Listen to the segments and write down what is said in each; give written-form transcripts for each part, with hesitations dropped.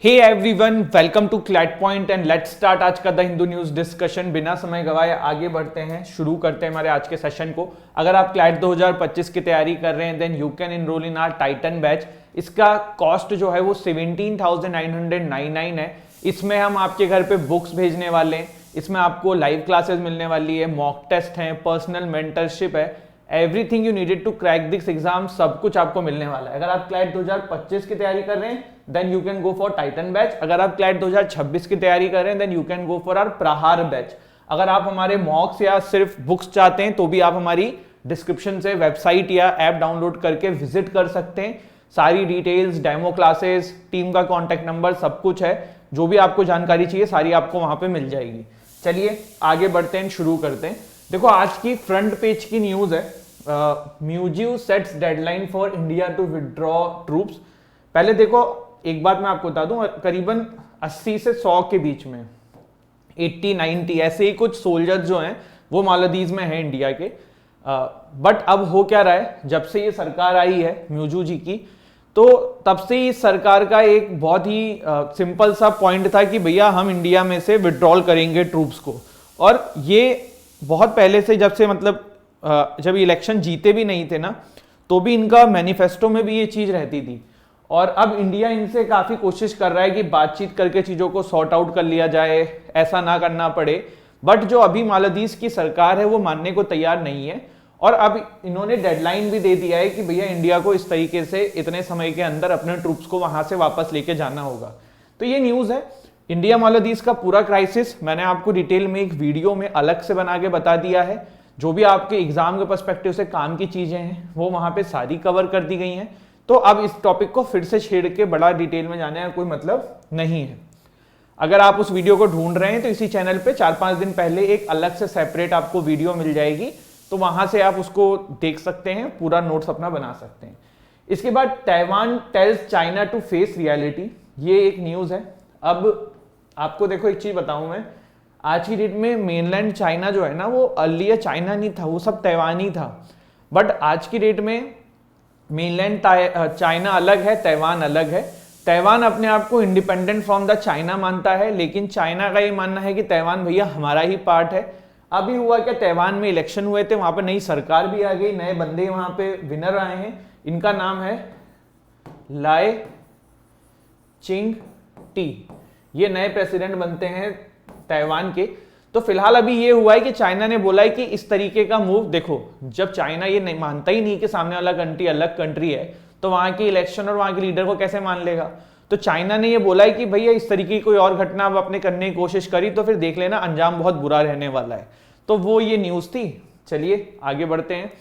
Hey everyone, welcome to CLAT point and let's start आज का the Hindu news discussion. बिना समय गवाए आगे बढ़ते हैं, शुरू करते हैं हमारे आज के सेशन को। अगर आप क्लैट 2025 की तैयारी कर रहे हैं then you can enroll in our Titan batch. इसका कॉस्ट जो है वो 17,999 है। इसमें हम आपके घर पे बुक्स भेजने वाले हैं, इसमें आपको लाइव क्लासेस मिलने वाली है, मॉक टेस्ट हैं, पर्सनल मेंटरशिप है, everything you needed to crack this exam, सब कुछ आपको मिलने वाला है। अगर आप क्लैट 2025 की तैयारी कर रहे हैं then you can go for Titan batch. अगर आप क्लैट 2026 की तैयारी कर रहे हैं then you can go for our Prahar batch. अगर आप हमारे मॉक्स या सिर्फ बुक्स चाहते हैं तो भी आप हमारी डिस्क्रिप्शन से वेबसाइट या ऐप डाउनलोड करके विजिट कर सकते हैं। सारी डिटेल्स, डेमो क्लासेस, टीम का कॉन्टैक्ट नंबर, सब कुछ है। जो भी आपको जानकारी चाहिए सारी आपको वहां पे मिल जाएगी। चलिए आगे बढ़ते हैं, शुरू करते हैं। देखो आज की फ्रंट पेज की न्यूज है, Muizzu sets deadline for India to withdraw troops. पहले देखो एक बात मैं आपको बता दूं, करीबन 80 से 100 के बीच में 80-90 ऐसे ही कुछ सोल्जर्स जो हैं वो मालदीव में हैं इंडिया के। बट अब हो क्या रहा है, जब से ये सरकार आई है म्यूजू जी की, तो तब से इस सरकार का एक बहुत ही सिंपल सा पॉइंट था कि भैया हम इंडिया में से विड्रॉल करेंगे ट्रूप्स को। और ये बहुत पहले से, जब से मतलब जब इलेक्शन जीते भी नहीं थे ना, तो भी इनका मैनिफेस्टो में भी ये चीज रहती थी। और अब इंडिया इनसे काफी कोशिश कर रहा है कि बातचीत करके चीजों को सॉर्ट आउट कर लिया जाए, ऐसा ना करना पड़े। बट जो अभी मालदीव की सरकार है वो मानने को तैयार नहीं है। और अब इन्होंने डेडलाइन भी दे दिया है कि भैया इंडिया को इस तरीके से इतने समय के अंदर अपने ट्रूप्स को वहां से वापस लेके जाना होगा। तो ये न्यूज है। इंडिया मालदीव का पूरा क्राइसिस मैंने आपको डिटेल में एक वीडियो में अलग से बना के बता दिया है। जो भी आपके एग्जाम के पर्सपेक्टिव से काम की चीजें हैं वो वहां पे सारी कवर कर दी गई हैं। तो अब इस टॉपिक को फिर से छेड़ के बड़ा डिटेल में जाने का कोई मतलब नहीं है। अगर आप उस वीडियो को ढूंढ रहे हैं तो इसी चैनल पे 4-5 दिन पहले एक अलग से सेपरेट आपको वीडियो मिल जाएगी, तो वहां से आप उसको देख सकते हैं, पूरा नोट्स अपना बना सकते हैं। इसके बाद Taiwan tells China to face reality, ये एक न्यूज है। अब आपको देखो एक चीज बताऊं मैं, आज की डेट में मेनलैंड चाइना जो है ना, वो अर्लियर चाइना नहीं था, वो सब ताइवान ही था। बट आज की डेट में मेनलैंड चाइना अलग है, ताइवान अलग है। ताइवान अपने आप को इंडिपेंडेंट फ्रॉम द चाइना मानता है, लेकिन चाइना का ये मानना है कि ताइवान भैया हमारा ही पार्ट है। अभी हुआ क्या, ताइवान में इलेक्शन हुए थे, वहां पे नई सरकार भी आ गई, नए बंदे वहां पे विनर आए हैं। इनका नाम है लाई चिंग टी। ये नए प्रेसिडेंट बनते हैं ताइवान के। तो फिलहाल अभी ये हुआ है कि चाइना ने बोला है कि इस तरीके का मूव, देखो जब चाइना ये नहीं मानता ही नहीं कि सामने वाला कंट्री अलग कंट्री है, तो वहां की इलेक्शन और वहां के लीडर को कैसे मान लेगा। तो चाइना ने ये बोला है कि भैया इस तरीके की कोई और घटना अब अपने करने की कोशिश करी तो फिर देख लेना, अंजाम बहुत बुरा रहने वाला है। तो वो ये न्यूज थी। चलिए आगे बढ़ते हैं।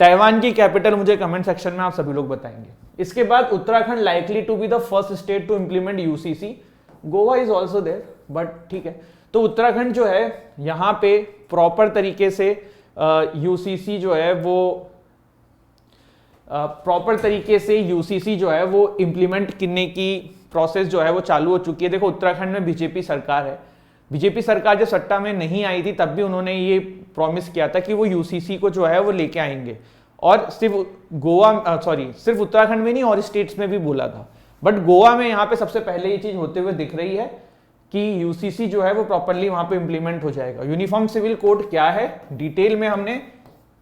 ताइवान की कैपिटल मुझे कमेंट सेक्शन में आप सभी लोग बताएंगे। इसके बाद Uttarakhand likely to be the first state to implement UCC. Goa is also there, but ठीक है। तो उत्तराखंड जो है यहां पे प्रॉपर तरीके से यूसीसी जो है वो इंप्लीमेंट करने की प्रोसेस जो है वो चालू हो चुकी है। देखो उत्तराखंड में बीजेपी सरकार है। बीजेपी सरकार जब सत्ता में नहीं आई थी तब भी उन्होंने ये प्रॉमिस किया था कि वो यूसीसी को जो है वो लेके आएंगे। और सिर्फ उत्तराखंड में नहीं और स्टेट्स में भी बोला था। बट गोवा में यहाँ पे सबसे पहले ये चीज होते हुए दिख रही है कि यूसीसी जो है वो प्रॉपर्ली वहां पे इंप्लीमेंट हो जाएगा। यूनिफॉर्म सिविल कोड क्या है डिटेल में हमने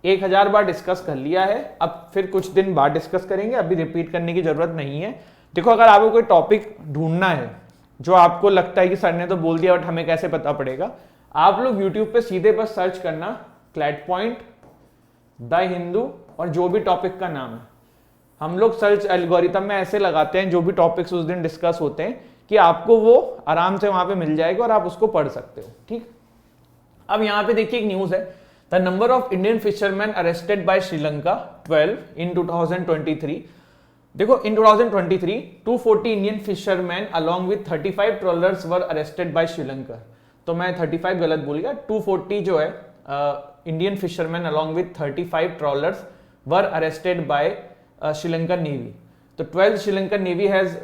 1000 बार डिस्कस कर लिया है, अब फिर कुछ दिन बाद डिस्कस करेंगे, अभी रिपीट करने की जरूरत नहीं है। देखो अगर आपको कोई टॉपिक ढूंढना है जो आपको लगता है कि सर ने तो बोल दिया बट हमें कैसे पता पड़ेगा, आप लोग यूट्यूब पे सीधे बस सर्च करना क्लैट पॉइंट, द हिंदू और जो भी टॉपिक का नाम है। हम लोग सर्च एल्गोरिथम में ऐसे लगाते हैं जो भी टॉपिक्स उस दिन डिस्कस होते हैं कि आपको वो आराम से वहां पे मिल जाएगा और आप उसको पढ़ सकते हो। ठीक, अब यहां पे देखिए एक न्यूज है, the number of Indian fisherman arrested bye Sri Lanka 12 इन 2023। देखो इन 2023 240 Indian fisherman along with 35 trollers were arrested bye Sri Lanka. तो मैं 35 गलत बोल गया, 240 जो है Indian fisherman along with 35 trollers were arrested bye Sri Lanka navy. तो 12 श्रीलंका नेवी हैज,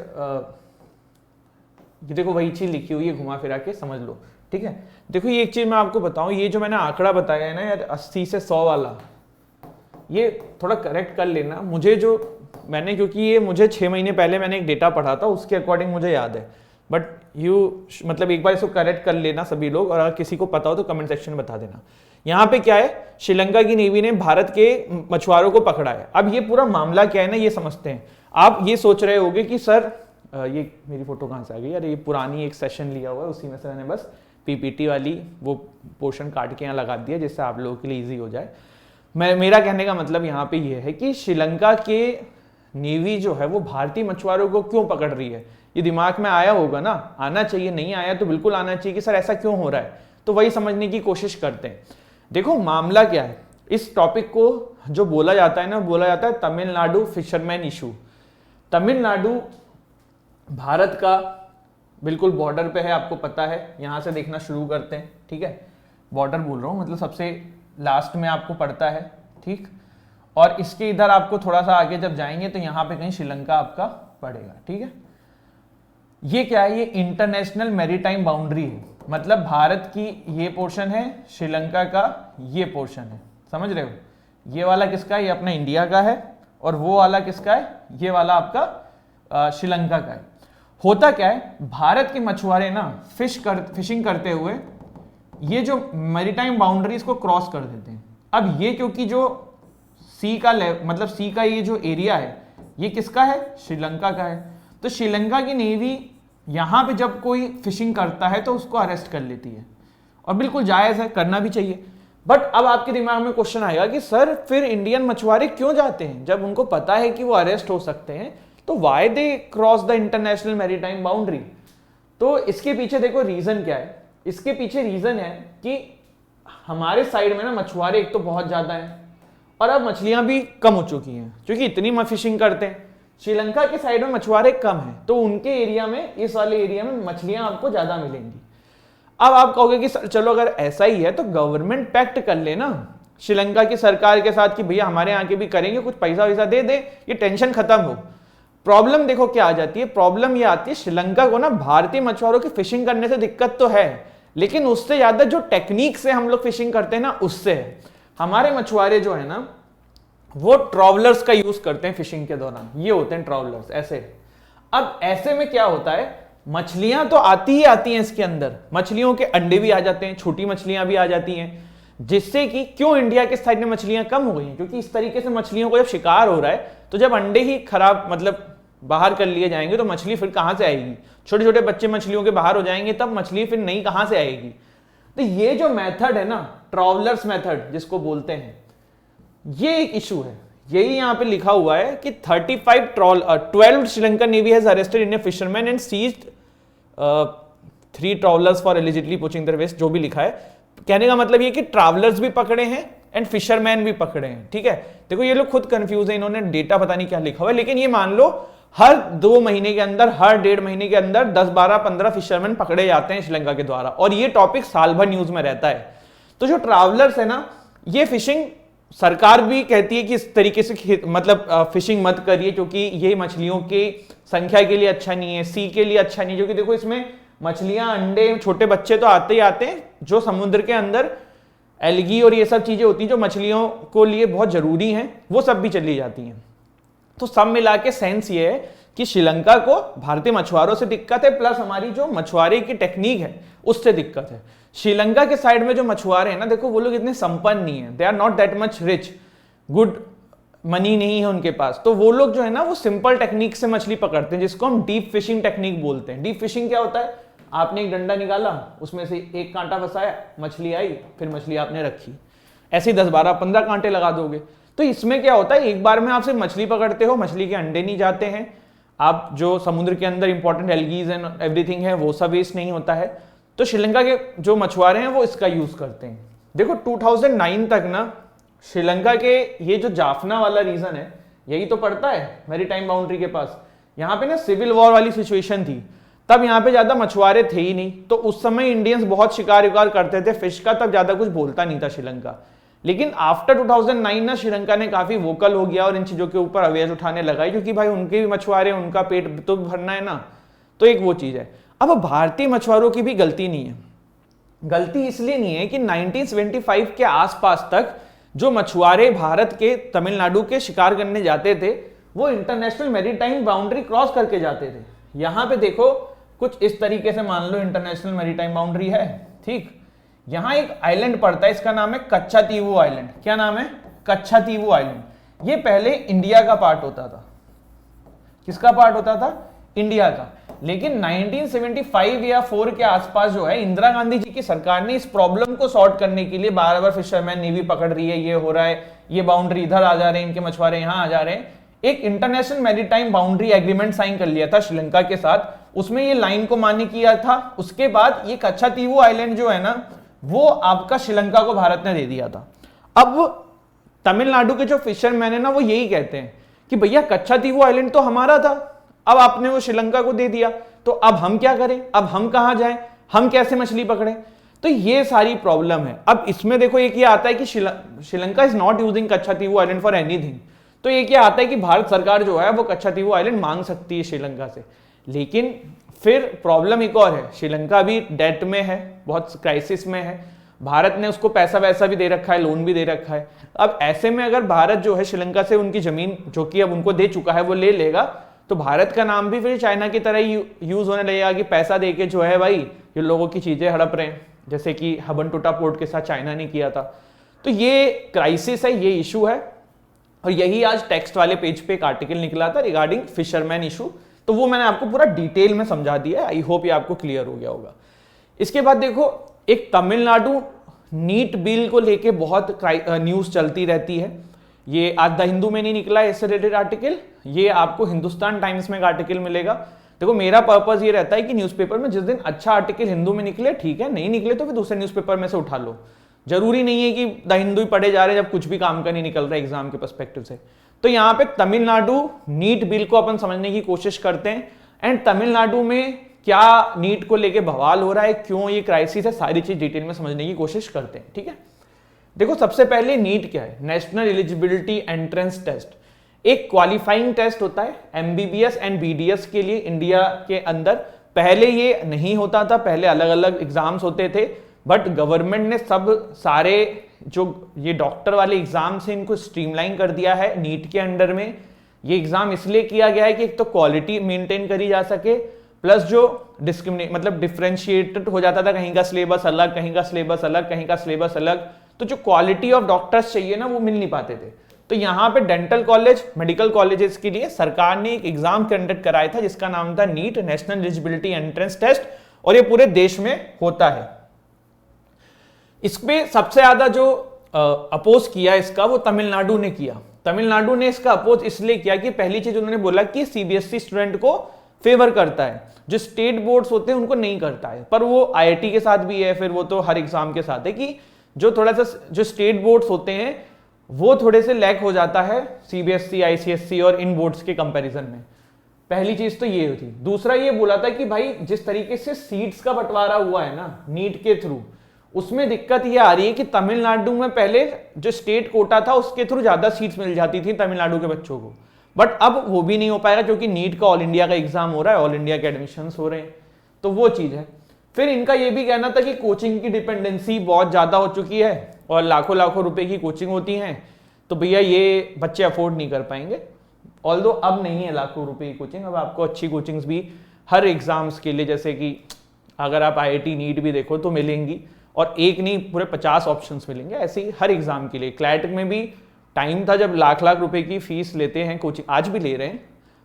देखो वही चीज लिखी हुई है, घुमा फिरा के समझ लो। ठीक है, देखो ये एक चीज मैं आपको बताऊं, ये जो मैंने आंकड़ा बताया है ना यार 80 से 100 वाला, ये थोड़ा करेक्ट कर लेना। मुझे जो मैंने, क्योंकि ये मुझे 6 महीने पहले मैंने एक डेटा पढ़ा था, उसके अकॉर्डिंग मुझे याद है, बट मतलब एक बार इसको करेक्ट कर लेना सभी लोग, और अगर किसी को पता हो तो कमेंट सेक्शन में बता देना। यहाँ पे क्या है, श्रीलंका की नेवी ने भारत के मछुआरों को पकड़ा है। अब ये पूरा मामला क्या है ना, ये समझते हैं। आप ये सोच रहे होगे कि सर ये मेरी फोटो कहाँ से आ गई, अरे ये पुरानी एक सेशन लिया हुआ है, उसी में से मैंने बस पीपीटी वाली वो पोर्शन काट के यहाँ लगा दिया जिससे आप लोगों के लिए ईजी हो जाए। मेरा कहने का मतलब यहाँ पे ये है कि श्रीलंका के नेवी जो है वो भारतीय मछुआरों को क्यों पकड़ रही है, ये दिमाग में आया होगा ना, आना चाहिए, नहीं आया तो बिल्कुल आना चाहिए कि सर ऐसा क्यों हो रहा है, तो वही समझने की कोशिश करते हैं। देखो मामला क्या है, इस टॉपिक को जो बोला जाता है ना, बोला जाता है तमिलनाडु फिशरमैन इशू। तमिलनाडु भारत का बिल्कुल बॉर्डर पे है, आपको पता है, यहां से देखना शुरू करते हैं, ठीक है, बॉर्डर बोल रहा हूं मतलब सबसे लास्ट में आपको पड़ता है, ठीक, और इसके इधर आपको थोड़ा सा आगे जब जाएंगे तो यहां पे कहीं श्रीलंका आपका पड़ेगा, ठीक है। ये क्या है, ये इंटरनेशनल मैरीटाइम बाउंड्री है, मतलब भारत की ये पोर्शन है, श्रीलंका का ये पोर्शन है, समझ रहे हो। ये वाला किसका है, ये अपना इंडिया का है, और वो वाला किसका है, ये वाला आपका श्रीलंका का है। होता क्या है, भारत के मछुआरे ना फिशिंग करते हुए ये जो मैरीटाइम बाउंड्रीज को क्रॉस कर देते हैं। अब ये क्योंकि जो सी का मतलब सी का ये जो एरिया है ये किसका है, श्रीलंका का है, तो श्रीलंका की नेवी यहां पे जब कोई फिशिंग करता है तो उसको अरेस्ट कर लेती है, और बिल्कुल जायज है, करना भी चाहिए। बट अब आपके दिमाग में क्वेश्चन आएगा कि सर फिर इंडियन मछुआरे क्यों जाते हैं, जब उनको पता है कि वो अरेस्ट हो सकते हैं, तो why they cross the international maritime boundary. तो इसके पीछे देखो रीजन क्या है, इसके पीछे रीजन है कि हमारे साइड में ना मछुआरे एक तो बहुत ज्यादा हैं, और अब मछलियां भी कम हो चुकी हैं क्योंकि इतनी फिशिंग करते हैं। श्रीलंका के साइड में मछुआरे कम हैं, तो उनके एरिया में, इस वाले एरिया में मछलियां आपको ज्यादा मिलेंगी। अब आप कहोगे कि चलो अगर ऐसा ही है तो गवर्नमेंट पैक्ट कर ले ना श्रीलंका की सरकार के साथ कि भैया हमारे यहाँ के भी करेंगे, कुछ पैसा वैसा दे दे, ये टेंशन खत्म हो। प्रॉब्लम देखो क्या आ जाती है, प्रॉब्लम ये आती है श्रीलंका को ना भारतीय मछुआरों की फिशिंग करने से दिक्कत तो है, लेकिन उससे ज्यादा जो टेक्निक से हम लोग फिशिंग करते हैं ना उससे है। हमारे मछुआरे जो है ना वो ट्रॉवलर्स का यूज करते हैं फिशिंग के दौरान, ये होते हैं ट्रॉवलर्स ऐसे। अब ऐसे में क्या होता है, मछलियां तो आती ही आती हैं इसके अंदर, मछलियों के अंडे भी आ जाते हैं, छोटी मछलियां भी आ जाती हैं, जिससे कि क्यों इंडिया के साइड में मछलियां कम हो गई हैं, क्योंकि इस तरीके से मछलियों को जब शिकार हो रहा है तो जब अंडे ही खराब मतलब बाहर कर लिए जाएंगे तो मछली फिर कहां से आएगी, छोटे छोटे बच्चे मछलियों के बाहर हो जाएंगे तब मछली फिर नई कहां से आएगी। तो ये जो मेथड है ना, ट्रॉवलर्स मेथड जिसको बोलते हैं, ये एक इशू है। यही यहां पे लिखा हुआ है कि 12 Sri Lankan navy has arrested Indian fishermen and seized 3 trawlers for allegedly poaching there west, जो भी लिखा है। कहने का मतलब ये कि ट्रैवलर्स भी पकड़े हैं एंड फिशरमैन भी पकड़े हैं, ठीक है। देखो ये लोग खुद कंफ्यूज है, इन्होंने डेटा पता नहीं क्या लिखा हुआ है, लेकिन ये मान लो हर 2 महीने के अंदर, हर 1.5 महीने के अंदर 10, 12, 15 फिशरमैन पकड़े जाते हैं श्रीलंका के द्वारा, और ये टॉपिक साल भर न्यूज में रहता है। तो जो ट्रैवलर्स है ना, ये फिशिंग सरकार भी कहती है कि इस तरीके से मतलब फिशिंग मत करिए, क्योंकि ये मछलियों की संख्या के लिए अच्छा नहीं है, सी के लिए अच्छा नहीं है, क्योंकि देखो इसमें मछलियां, अंडे, छोटे बच्चे तो आते ही आते हैं, जो समुद्र के अंदर एल्गी और ये सब चीजें होती हैं जो मछलियों को लिए बहुत जरूरी हैं, वो सब भी चली जाती हैं। तो सब मिला के सेंस ये है कि श्रीलंका को भारतीय मछुआरों से दिक्कत है, प्लस हमारी जो मछुआरे की टेक्निक है उससे दिक्कत है। श्रीलंका के साइड में जो मछुआरे हैं ना, देखो वो लोग इतने संपन्न नहीं है, they are not that much rich, good money नहीं है उनके पास, तो वो लोग जो है ना वो सिंपल टेक्निक से मछली पकड़ते हैं, जिसको हम डीप फिशिंग टेक्निक बोलते हैं। डीप फिशिंग क्या होता है, आपने एक डंडा निकाला, उसमें से एक कांटा फंसाया, मछली आई, फिर मछली आपने रखी, ऐसे 10, 12, 15 कांटे लगा दोगे। तो इसमें क्या होता है, एक बार में आप सिर्फ मछली पकड़ते हो, मछली के अंडे नहीं जाते हैं, आप जो समुद्र के अंदर इंपॉर्टेंट एल्गीज एंड एवरीथिंग है वो सब वेस्ट नहीं होता है। तो श्रीलंका के जो मछुआरे हैं वो इसका यूज करते हैं। देखो 2009 तक ना श्रीलंका के ये जो जाफना वाला रीजन है, यही तो पड़ता है मैरीटाइम बाउंड्री के पास, यहाँ पे ना सिविल वॉर वाली सिचुएशन थी, तब यहाँ पे ज्यादा मछुआरे थे ही नहीं, तो उस समय इंडियंस बहुत शिकार विकार करते थे फिश का, तब ज्यादा कुछ बोलता नहीं था श्रीलंका। लेकिन आफ्टर 2009 ना श्रीलंका ने काफी वोकल हो गया और इन चीजों के ऊपर आवाज उठाने लगाई, क्योंकि भाई उनके भी मछुआरे, उनका पेट तो भरना है ना, तो एक वो चीज है। अब भारतीय मछुआरों की भी गलती नहीं है, गलती इसलिए नहीं है कि 1975 के आसपास तक जो मछुआरे भारत के तमिलनाडु के शिकार करने जाते थे, वो इंटरनेशनल मैरीटाइम बाउंड्री क्रॉस करके जाते थे। यहां पे देखो कुछ इस तरीके से मान लो इंटरनेशनल मैरीटाइम बाउंड्री है, ठीक। यहां एक आइलैंड पड़ता है, इसका नाम है कच्छातीवू आइलैंड। क्या नाम है? कच्छातीवू आइलैंड। ये पहले इंडिया का पार्ट होता था। किसका पार्ट होता था? इंडिया का। लेकिन 1975 या 4 के आसपास जो है, इंदिरा गांधी जी की सरकार ने इस प्रॉब्लम को सॉर्ट करने के लिए बार बार फिशरमैन नेवी पकड़ रही है, ये हो रहा है, ये बाउंड्री इधर आ जा रहे हैं, इनके मछुआरे यहां आ जा रहे हैं, एक international maritime boundary agreement sign कर लिया था श्रीलंका के साथ। उसमें ये लाइन को मान्य किया था। उसके बाद ये कच्छातीवू आइलैंड जो है ना, वो आपका श्रीलंका को भारत ने दे दिया था। अब तमिलनाडु के जो फिशरमैन है ना, वो यही कहते हैं कि भैया कच्छातीवू आइलैंड तो हमारा था, अब आपने वो श्रीलंका को दे दिया, तो अब हम क्या करें? अब हम कहां जाएं? हम कैसे मछली पकड़ें? तो ये सारी प्रॉब्लम है। अब इसमें देखो एक ये आता है कि Sri Lanka is not using Katchatheevu island for anything. तो ये क्या आता है कि भारत सरकार जो है वो कच्छातीवू आइलैंड मांग सकती है श्रीलंका से। लेकिन फिर प्रॉब्लम एक और है, श्रीलंका भी डेट में है, बहुत क्राइसिस में है। भारत ने उसको पैसा वैसा भी दे रखा है, लोन भी दे रखा है। अब ऐसे में अगर भारत जो है श्रीलंका से उनकी जमीन जो कि अब उनको दे चुका है वो ले लेगा, तो भारत का नाम भी फिर चाइना की तरह ही यूज होने लगेगा कि पैसा देके जो है भाई ये लोगों की चीजें हड़प रहे हैं, जैसे कि हबनटोटा पोर्ट के साथ चाइना ने किया था। तो ये क्राइसिस है, ये इशू है। और यही आज टेक्स्ट वाले पेज पे एक आर्टिकल निकला था रिगार्डिंग फिशरमैन इशू, तो वो मैंने आपको पूरा डिटेल में समझा दिया है। आई होप ये आपको क्लियर हो गया होगा। इसके बाद देखो, एक तमिलनाडु नीट बिल को लेके बहुत न्यूज चलती रहती है। ये आज द हिंदू में नहीं निकला है इससे रिलेटेड आर्टिकल, ये आपको हिंदुस्तान टाइम्स में एक आर्टिकल मिलेगा। देखो मेरा पर्पस ये रहता है कि न्यूज़पेपर में जिस दिन अच्छा आर्टिकल हिंदू में निकले ठीक है, नहीं निकले तो फिर दूसरे न्यूज़पेपर में से उठा लो। जरूरी नहीं है कि द हिंदू ही पढ़े जा रहे हैं जब कुछ भी काम का नहीं निकल रहा है एग्जाम के पर्सपेक्टिव से। तो यहाँ पे तमिलनाडु नीट बिल को अपन समझने की कोशिश करते हैं, एंड तमिलनाडु में क्या नीट को लेके बवाल हो रहा है, क्यों ये क्राइसिस है, सारी चीज डिटेल में समझने की कोशिश करते हैं। ठीक है, देखो सबसे पहले नीट क्या है? नेशनल एलिजिबिलिटी एंट्रेंस टेस्ट, एक क्वालिफाइंग टेस्ट होता है एमबीबीएस एंड बीडीएस के लिए इंडिया के अंदर। पहले ये नहीं होता था, पहले अलग अलग एग्जाम्स होते थे, बट गवर्नमेंट ने सब सारे जो ये डॉक्टर वाले एग्जाम्स हैं इनको स्ट्रीमलाइन कर दिया है नीट के अंडर में। ये एग्जाम इसलिए किया गया है कि एक तो क्वालिटी मेंटेन करी जा सके, प्लस जो मतलब डिफरेंशिएटेड हो जाता था, कहीं का सिलेबस अलग, कहीं का सिलेबस अलग, कहीं का सिलेबस अलग, तो जो क्वालिटी ऑफ डॉक्टर्स चाहिए ना वो मिल नहीं पाते थे। तो यहाँ पे डेंटल कॉलेज, मेडिकल कॉलेजेस के लिए सरकार ने एक एग्जाम कंडक्ट कराया था जिसका नाम था NEET, national eligibility entrance test, और ये पूरे देश में होता है। इसमें सबसे ज्यादा जो अपोज किया इसका वो तमिलनाडु ने किया। तमिलनाडु ने इसका अपोज इसलिए किया कि पहली चीज उन्होंने बोला कि सीबीएसई स्टूडेंट को फेवर करता है, जो स्टेट बोर्ड्स होते हैं उनको नहीं करता है। पर वो आईआईटी के साथ भी है, फिर वो तो हर एग्जाम के साथ है कि जो थोड़ा सा जो स्टेट बोर्ड्स होते हैं वो थोड़े से लैक हो जाता है सीबीएसई, आईसीएसई और इन बोर्ड्स के कंपैरिजन में। पहली चीज तो ये थी। दूसरा ये बोला था कि भाई जिस तरीके से सीट्स का बंटवारा हुआ है ना नीट के थ्रू, उसमें दिक्कत ये आ रही है कि तमिलनाडु में पहले जो स्टेट कोटा था उसके थ्रू ज्यादा सीट्स मिल जाती थी तमिलनाडु के बच्चों को, बट अब वो भी नहीं हो पाएगा क्योंकि नीट का ऑल इंडिया का एग्जाम हो रहा है, ऑल इंडिया के एडमिशंस हो रहे हैं, तो वो चीज है। फिर इनका ये भी कहना था कि कोचिंग की डिपेंडेंसी बहुत ज्यादा हो चुकी है और लाखों लाखों रुपए की कोचिंग होती है, तो भैया ये बच्चे अफोर्ड नहीं कर पाएंगे। ऑल्दो अब नहीं है लाखों रुपए की कोचिंग, अब आपको अच्छी कोचिंग्स भी हर एग्जाम्स के लिए, जैसे कि अगर आप आईआईटी नीट भी देखो तो मिलेंगी, और एक नहीं पूरे 50 ऑप्शंस मिलेंगे ऐसे ही हर एग्जाम के लिए। क्लैट में भी टाइम था जब लाख लाख रुपए की फीस लेते हैं कोचिंग, आज भी ले रहे हैं,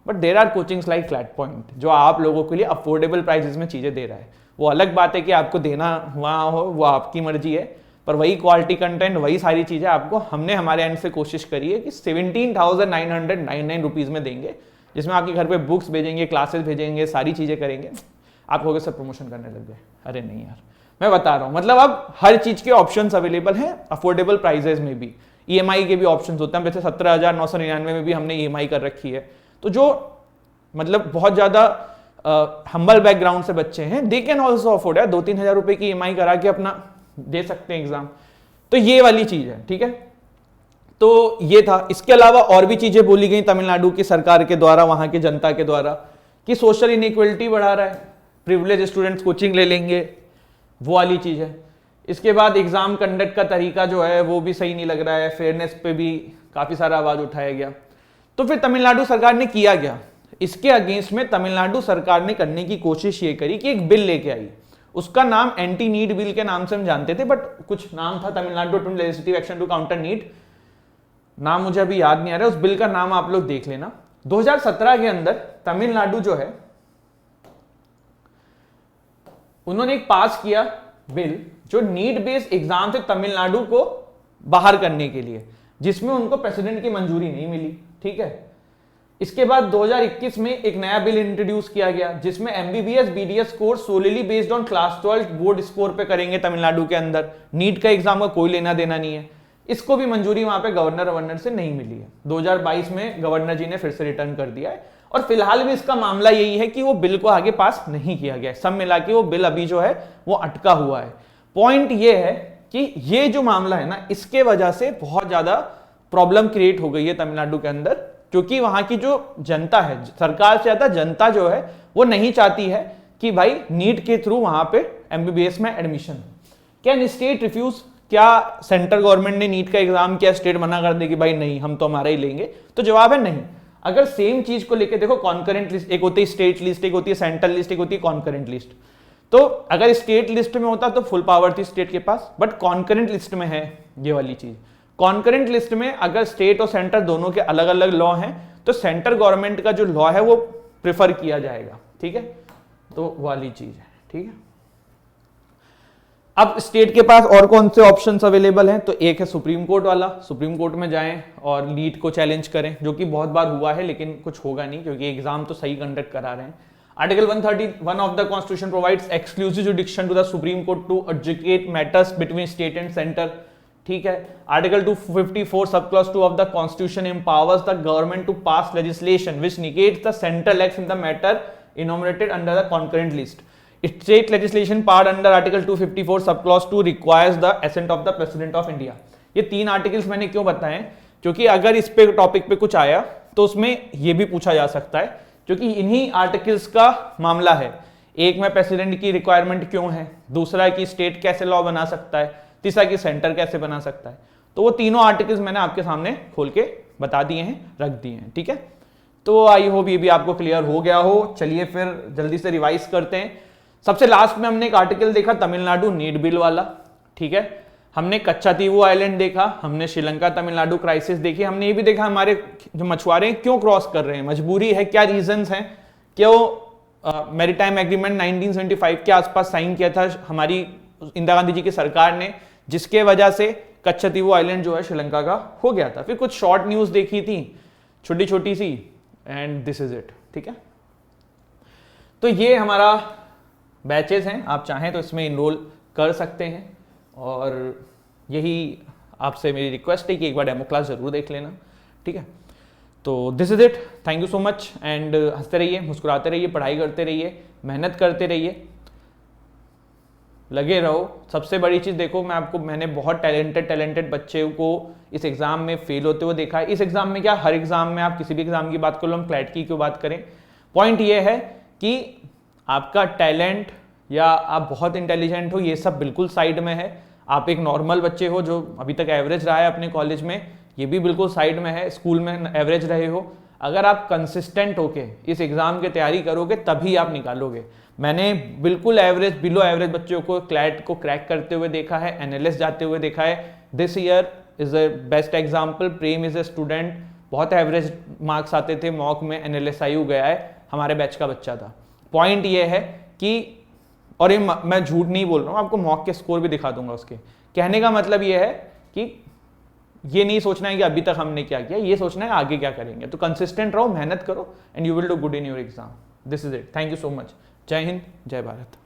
but there are coachings like CLAT point जो आप लोगों के लिए अफोर्डेबल प्राइसेस में चीजें दे रहा है। वो अलग बात है कि आपको देना वहाँ हो, वो आपकी मर्जी है, पर वही क्वालिटी कंटेंट, वही सारी चीजें आपको हमने हमारे एंड से कोशिश करी है कि 17,999 रुपीज में देंगे, जिसमें आपके घर पे बुक्स भेजेंगे, क्लासेस भेजेंगे, सारी चीजें करेंगे। आप लोग सब प्रमोशन करने लग गए। अरे नहीं यार, मैं बता रहा हूँ, मतलब अब हर चीज के ऑप्शंस अवेलेबल हैं अफोर्डेबल प्राइजेस में भी। ईएमआई के भी ऑप्शंस होते हैं, जैसे 17,999 में भी हमने ईएमआई कर रखी है। तो जो मतलब बहुत ज्यादा हम्बल बैकग्राउंड से बच्चे हैं, दे कैन ऑल्सो अफोर्ड है, 2-3 हजार रुपए की ईएमआई करा के अपना दे सकते हैं एग्जाम। तो ये वाली चीज है, ठीक है। तो ये था। इसके अलावा और भी चीजें बोली गई तमिलनाडु की सरकार के द्वारा, वहां की जनता के द्वारा, कि सोशल इनइक्वलिटी बढ़ा रहा है, प्रिविलेज स्टूडेंट्स कोचिंग ले लेंगे, वो वाली चीज है। इसके बाद एग्जाम कंडक्ट का तरीका जो है वो भी सही नहीं लग रहा है, फेयरनेस पे भी काफी सारा आवाज उठाया गया। तो फिर तमिलनाडु सरकार ने किया गया, इसके अगेंस्ट में तमिलनाडु सरकार ने करने की कोशिश ये करी कि एक बिल लेके आई, उसका नाम एंटी नीट बिल के नाम से हम जानते थे, बट कुछ नाम था Tamil Nadu legislative action to counter NEET, नाम मुझे अभी याद नहीं आ रहा, उस बिल का नाम आप लोग देख लेना। 2017 के अंदर तमिलनाडु जो है उन्होंने एक पास किया बिल जो नीट बेस्ड एग्जाम से तमिलनाडु को बाहर करने के लिए, जिसमें उनको प्रेसिडेंट की मंजूरी नहीं मिली, ठीक है। इसके बाद 2021 में एक नया बिल इंट्रोड्यूस किया गया जिसमें MBBS BDS course सोलिली based on class 12 board score पे करेंगे तमिलनाडु के अंदर, नीट का एग्जाम का कोई लेना देना नहीं है। इसको भी मंजूरी वहां पे गवर्नर से नहीं मिली है। 2022 में गवर्नर जी ने फिर से रिटर्न कर दिया है और फिलहाल भी इसका मामला यही है कि वो बिल को आगे पास नहीं किया गया, सब मिला के वो बिल अभी जो है वो अटका हुआ है। पॉइंट ये है कि ये जो मामला है ना, इसके वजह से बहुत ज्यादा प्रॉब्लम क्रिएट हो गई है तमिलनाडु के अंदर, क्योंकि वहां की जो जनता है, सरकार से ज्यादा जनता जो है वो नहीं चाहती है कि भाई नीट के थ्रू वहां पे एमबीबीएस में एडमिशन। कैन स्टेट रिफ्यूज, क्या सेंट्रल गवर्नमेंट ने नीट का एग्जाम किया, स्टेट मना कर दे कि भाई नहीं हम तो हमारा ही लेंगे? तो जवाब है नहीं। अगर सेम चीज को लेके देखो, कॉन्करेंट लिस्ट, एक होती है स्टेट लिस्ट, एक होती है सेंट्रल लिस्ट, एक होती है कॉन्करेंट लिस्ट। तो अगर स्टेट लिस्ट में होता तो फुल पावर थी स्टेट के पास, बट कॉन्करेंट लिस्ट में है ये वाली चीज। कॉन्करेंट लिस्ट में अगर स्टेट और सेंटर दोनों के अलग अलग लॉ हैं तो सेंट्रल गवर्नमेंट का जो लॉ है वो प्रेफर किया जाएगा, ठीक है। तो वाली चीज है, ठीक है। अब स्टेट के पास और कौन से ऑप्शंस अवेलेबल हैं? तो एक है सुप्रीम कोर्ट वाला, सुप्रीम कोर्ट में जाएं और नीट को चैलेंज करें, जो कि बहुत बार हुआ है लेकिन कुछ होगा नहीं क्योंकि एग्जाम तो सही कंडक्ट करा रहे हैं। Article 131 of the constitution provides exclusive jurisdiction to the supreme court to adjudicate matters between state and centre, ठीक है। Article 254 sub clause 2 of the constitution empowers the government to pass legislation which negates the central acts in the matter enumerated under the concurrent list. State legislation part under Article 254 subclause 2 requires the assent of the President of India। ये तीन articles मैंने क्यों बताए? क्योंकि अगर इस पे topic पे कुछ आया तो उसमें ये भी पूछा जा सकता है, क्योंकि इन्हीं आर्टिकल्स का मामला है। एक में प्रेसिडेंट की रिक्वायरमेंट क्यों है, दूसरा कि स्टेट कैसे लॉ बना सकता है, तीसरा कि सेंटर कैसे बना सकता है। तो वो तीनों आर्टिकल्स मैंने आपके सामने खोल के बता दिए हैं, रख दिए हैं, ठीक है। तो आई होप ये भी आपको क्लियर हो गया हो। चलिए फिर जल्दी से रिवाइज करते हैं। सबसे लास्ट में हमने एक आर्टिकल देखा तमिलनाडु नीट बिल वाला, ठीक है। हमने कच्चातीवू आइलैंड देखा, हमने श्रीलंका तमिलनाडु क्राइसिस देखी, हमने ये भी देखा हमारे जो मछुआरे क्यों क्रॉस कर रहे हैं, मजबूरी है, क्या रीजंस हैं, क्यों मैरीटाइम एग्रीमेंट 1975 के आसपास साइन किया था हमारी इंदिरा गांधी जी की सरकार ने, जिसके वजह से कच्चातीवू आइलैंड जो है श्रीलंका का हो गया था। फिर कुछ शॉर्ट न्यूज देखी थी छोटी छोटी सी, एंड दिस इज इट, ठीक है। तो ये हमारा बैचेस हैं, आप चाहें तो इसमें इनरोल कर सकते हैं और यही आपसे मेरी रिक्वेस्ट है कि एक बार डेमो क्लास जरूर देख लेना, ठीक है। तो this is it, thank you so much and हंसते रहिए, मुस्कुराते रहिए, पढ़ाई करते रहिए, मेहनत करते रहिए, लगे रहो। सबसे बड़ी चीज़ देखो, मैंने बहुत टैलेंटेड बच्चे को इस एग्ज़ाम में फेल होते हुए देखा है। इस एग्ज़ाम में क्या, हर एग्ज़ाम में, आप किसी भी एग्ज़ाम की बात कर लो, हम क्लैट की क्यों बात करें, पॉइंट ये है कि आपका टैलेंट या आप बहुत इंटेलिजेंट हो, ये सब बिल्कुल साइड में है। आप एक नॉर्मल बच्चे हो जो अभी तक एवरेज रहा है अपने कॉलेज में, ये भी बिल्कुल साइड में है। स्कूल में एवरेज रहे हो, अगर आप कंसिस्टेंट होके इस एग्ज़ाम की तैयारी करोगे तभी आप निकालोगे। मैंने बिल्कुल एवरेज, बिलो एवरेज बच्चों को क्लैट को क्रैक करते हुए देखा है, एनएलएस जाते हुए देखा है। This year is a best example. Prem is a student, बहुत एवरेज मार्क्स आते थे मॉक में, एनएलएसआईयू गया है, हमारे बैच का बच्चा था। पॉइंट ये है कि, और ये मैं झूठ नहीं बोल रहा हूँ, आपको मॉक के स्कोर भी दिखा दूंगा उसके। कहने का मतलब ये है कि ये नहीं सोचना है कि अभी तक हमने क्या किया, ये सोचना है आगे क्या करेंगे। तो कंसिस्टेंट रहो, मेहनत करो and you will do good in your exam. This is it, thank you so much. जय हिंद, जय भारत।